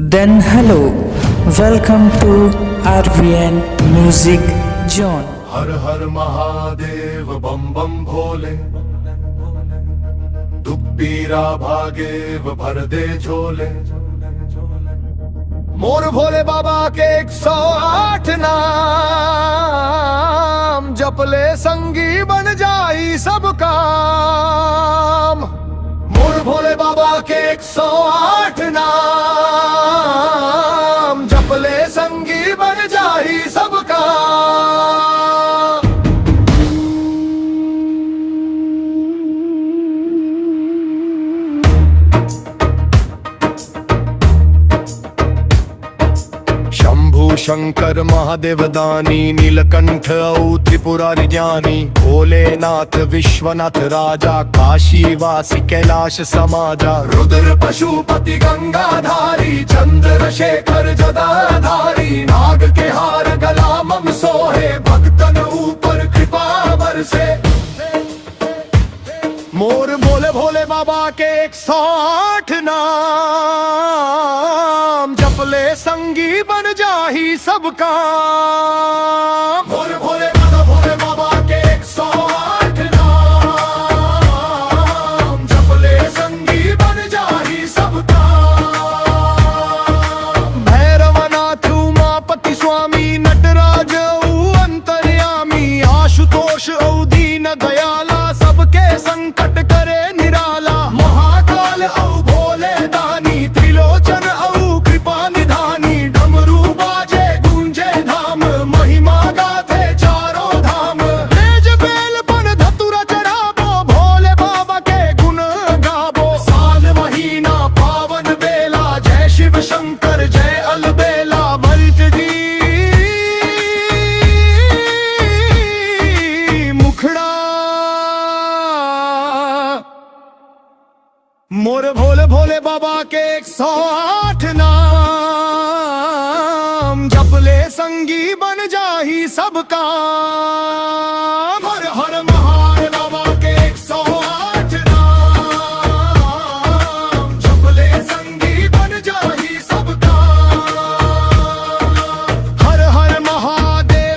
Then hello, welcome to RVN Music Zone. हर हर महादेव बम बम भोले, दुब्बीरा भागेव भर दे झोले। मोर भोले बाबा के 108 नाम, जपले संगी बन जाई सब काम। मोर भोले बाबा के 108 नाम, जपले संगी बन जाई सब काम। शंभु शंकर महादेव दानी, नीलकंठ औ त्रिपुरारी ज्ञानी, भोलेनाथ विश्वनाथ राजा, काशी वासी कैलाश समाजा। रुद्र पशुपति गंगाधारी, चंद्रशेखर जटाधारी, नाग के हार गला मम सोहे, भक्तन ऊपर कृपा बरसे। मोर भोले भोले बाबा के 108 नाम, जपले संगी बन जाही सब काम। भोले भोले बाबा के 108 नाम, जपले संगी बन जाही सब काम। भैरवनाथ उमापति स्वामी, नटराज अंतर्यामी, आशुतोष औ दीन दयाला, सबके संकट करे निराला। महाकाल औ भोले दानी, त्रिलोचन औ कृपा निधानी, डमरू बाजे गूंजे धाम, महिमा गाथे चारों धाम। तेज बेल पन धतुरा चढ़ाबो, भोले बाबा के गुण गाबो। साल महीना पावन बेला, जय शिव शंकर जय अलबेला। भरत जी मुखड़ा, मोर भोले भोले बाबा के 108 नाम, जपले संगी बन जाही सब काम।